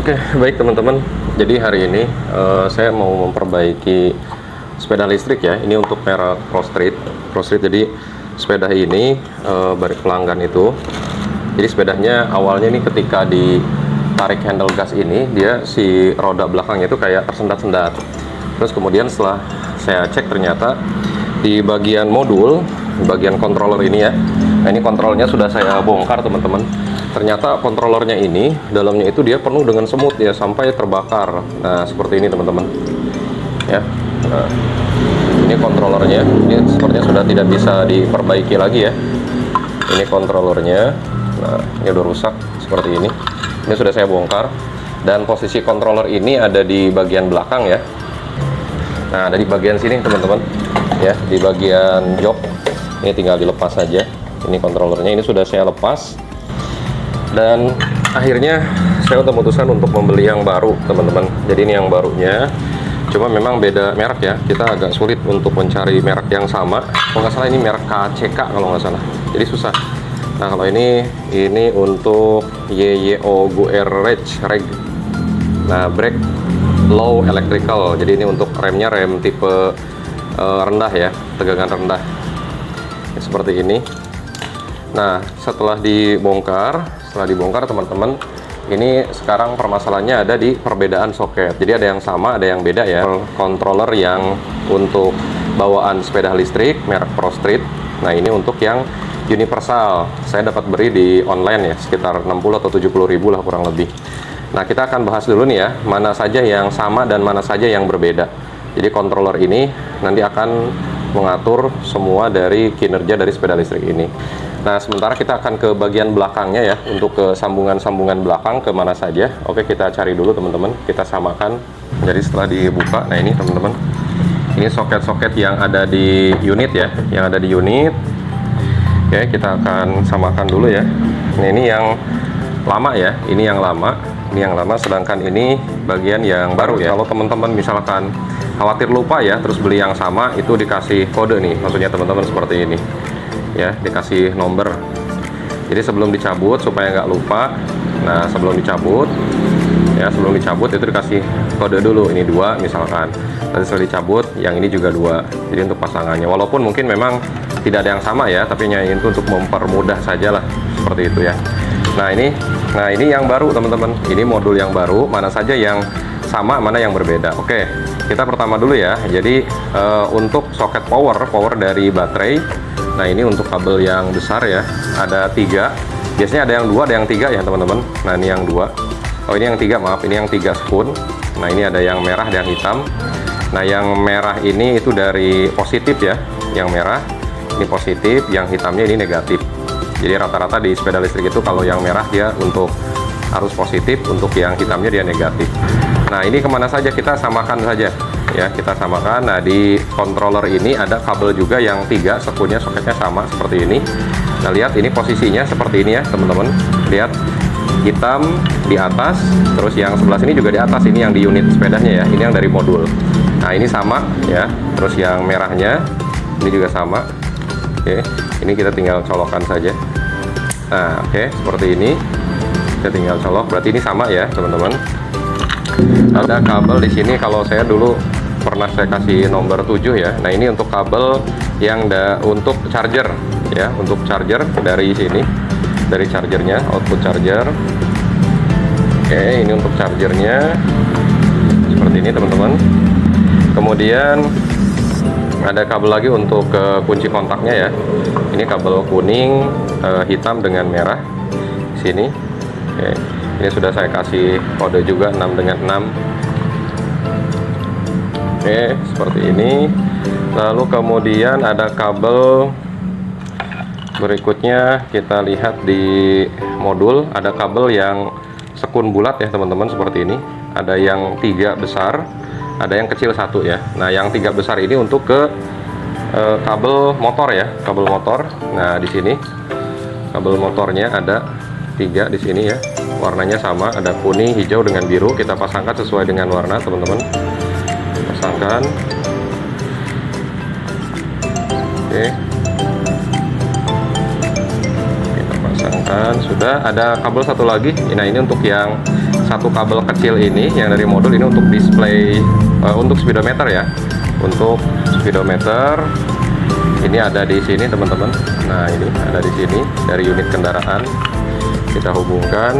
Oke, baik teman-teman. Jadi hari ini saya mau memperbaiki sepeda listrik ya. Ini untuk merek Pro Street. Jadi sepeda ini dari pelanggan itu. Jadi sepedanya awalnya ini ketika ditarik handle gas ini, dia si roda belakangnya itu kayak tersendat-sendat. Terus kemudian setelah saya cek ternyata di bagian modul, bagian controller ini ya. Nah ini kontrolnya sudah saya bongkar teman-teman. Ternyata kontrolernya ini dalamnya itu dia penuh dengan semut ya sampai terbakar. Nah seperti ini teman-teman ya. Nah, ini kontrolernya, ini sepertinya sudah tidak bisa diperbaiki lagi ya. Ini kontrolernya. Nah ini udah rusak seperti ini. Ini sudah saya bongkar. Dan posisi controller ini ada di bagian belakang ya. Nah ada di bagian sini teman-teman ya, di bagian jok. Ini tinggal dilepas saja. Ini kontrolernya, ini sudah saya lepas. Dan akhirnya saya memutuskan untuk membeli yang baru teman-teman. Jadi ini yang barunya, cuma memang beda merek ya, kita agak sulit untuk mencari merek yang sama. Kalau nggak salah ini merek KCK kalau nggak salah, jadi susah. Nah kalau ini untuk YYO GUR Reg. Nah brake low electrical, jadi ini untuk remnya rem tipe rendah ya, tegangan rendah seperti ini. Nah setelah dibongkar teman-teman, ini sekarang permasalahannya ada di perbedaan soket. Jadi ada yang sama, ada yang beda ya. Controller yang untuk bawaan sepeda listrik merek Pro Street. Nah ini untuk yang universal, saya dapat beri di online ya, sekitar 60 atau 70 ribu lah kurang lebih. Nah kita akan bahas dulu nih ya, mana saja yang sama dan mana saja yang berbeda. Jadi controller ini nanti akan mengatur semua dari kinerja dari sepeda listrik ini. Nah sementara kita akan ke bagian belakangnya ya, untuk ke sambungan-sambungan belakang kemana saja. Oke kita cari dulu teman-teman, kita samakan. Jadi setelah dibuka, nah ini teman-teman, ini soket-soket yang ada di unit ya, yang ada di unit. Oke kita akan samakan dulu ya. Nah ini yang lama ya, ini yang lama, sedangkan ini bagian yang baru ya. Kalau teman-teman misalkan khawatir lupa ya, terus beli yang sama, itu dikasih kode nih, maksudnya teman-teman seperti ini ya, dikasih nomor. Jadi sebelum dicabut supaya nggak lupa, nah sebelum dicabut itu dikasih kode dulu, ini 2 misalkan. Nanti setelah dicabut yang ini juga 2, jadi untuk pasangannya. Walaupun mungkin memang tidak ada yang sama ya, tapi itu untuk mempermudah saja lah, seperti itu ya. Nah ini yang baru teman-teman, ini modul yang baru, mana saja yang sama, mana yang berbeda. Oke kita pertama dulu ya. Jadi untuk soket power dari baterai, nah ini untuk kabel yang besar ya, ada 3. Biasanya ada yang 2, ada yang 3 ya teman-teman. Nah ini yang 2, oh ini yang 3, maaf, ini yang 3 spoon. Nah ini ada yang merah, ada yang hitam. Nah yang merah ini itu dari positif ya, yang merah ini positif, yang hitamnya ini negatif. Jadi rata-rata di sepeda listrik itu kalau yang merah dia untuk arus positif, untuk yang hitamnya dia negatif. Nah ini kemana saja kita samakan saja ya, kita samakan. Nah di controller ini ada kabel juga yang 3, sekunya soketnya sama seperti ini. Nah lihat ini posisinya seperti ini ya teman-teman, lihat hitam di atas, terus yang sebelah sini juga di atas, ini yang di unit sepedanya ya, ini yang dari modul. Nah ini sama ya, terus yang merahnya ini juga sama. Oke ini kita tinggal colokkan saja. Nah oke seperti ini, kita tinggal colok, berarti ini sama ya teman-teman. Ada kabel di sini, kalau saya dulu pernah saya kasih nomor 7 ya. Nah ini untuk kabel yang untuk charger ya, untuk charger dari sini, dari chargernya, output charger. Oke ini untuk chargernya seperti ini teman-teman. Kemudian ada kabel lagi untuk kunci kontaknya ya. Ini kabel kuning, hitam dengan merah sini. Oke ini sudah saya kasih kode juga 6 dengan 6. Oke seperti ini. Lalu kemudian ada kabel berikutnya, kita lihat di modul ada kabel yang sekun bulat ya teman-teman, seperti ini. Ada yang 3 besar, ada yang kecil 1 ya. Nah yang 3 besar ini untuk ke kabel motor ya, kabel motor. Nah di sini kabel motornya ada 3 di sini ya, warnanya sama, ada kuning, hijau dengan biru. Kita pasangkan sesuai dengan warna teman-teman, pasangkan. Oke kita pasangkan, sudah. Ada kabel satu lagi, nah ini untuk yang satu kabel kecil ini yang dari modul ini untuk display, untuk speedometer ya. Untuk speedometer ini ada di sini teman-teman. Nah ini ada di sini dari unit kendaraan. Kita hubungkan.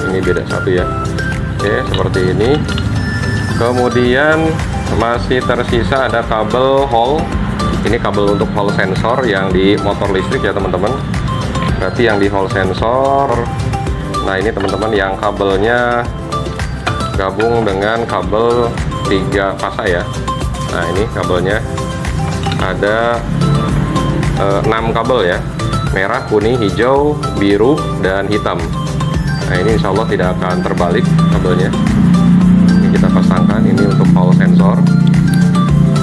Ini beda satu ya. Oke, seperti ini. Kemudian masih tersisa ada kabel Hall. Ini kabel untuk Hall sensor yang di motor listrik ya teman-teman. Berarti yang di Hall sensor. Nah ini teman-teman yang kabelnya gabung dengan kabel 3 fasa ya. Nah ini kabelnya ada 6 kabel ya, merah, kuning, hijau, biru, dan hitam. Nah ini insya Allah tidak akan terbalik kabelnya. Ini kita pasangkan, ini untuk Hall sensor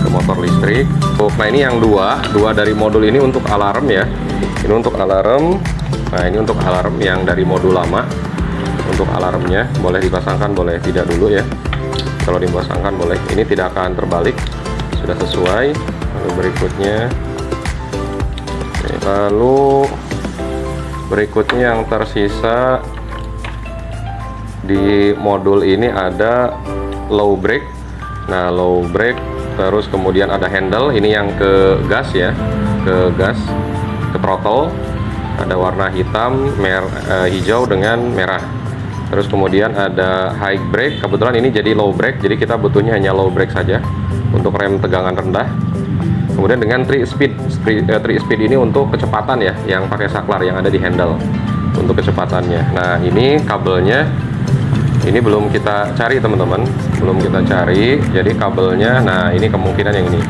ke motor listrik. Nah ini yang dua dari modul ini untuk alarm ya. Ini untuk alarm. Nah ini untuk alarm yang dari modul lama. Untuk alarmnya boleh dipasangkan, boleh tidak dulu ya. Kalau dipasangkan boleh. Ini tidak akan terbalik, sudah sesuai. Lalu berikutnya, yang tersisa di modul ini ada low brake. Nah low brake, terus kemudian ada handle. Ini yang ke gas ya, ke gas, ke throttle. Ada warna hitam, hijau dengan merah. Terus kemudian ada high brake. Kebetulan ini jadi low brake, jadi kita butuhnya hanya low brake saja untuk rem tegangan rendah. Kemudian dengan 3 speed ini untuk kecepatan ya, yang pakai saklar yang ada di handle untuk kecepatannya. Nah ini kabelnya ini belum kita cari teman-teman, belum kita cari. Jadi kabelnya, nah ini kemungkinan yang ini.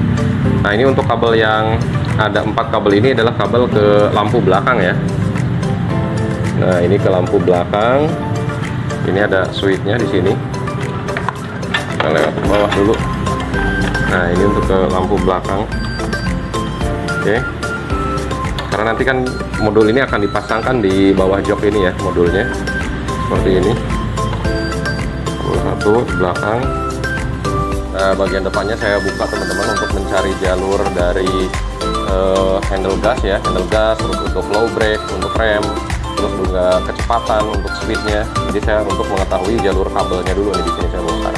Nah ini untuk kabel yang ada 4 kabel ini adalah kabel ke lampu belakang ya. Nah ini ke lampu belakang. Ini ada switchnya di sini. Kita lewat bawah dulu. Nah ini untuk ke lampu belakang. Oke. Karena nanti kan modul ini akan dipasangkan di bawah jok ini ya modulnya. Seperti ini. Satu di belakang. Nah bagian depannya saya buka teman-teman untuk mencari jalur dari handle gas ya, handle gas, terus untuk low brake, untuk rem, terus juga kecepatan untuk speednya. Jadi saya untuk mengetahui jalur kabelnya dulu nih, di sini saya bongkar.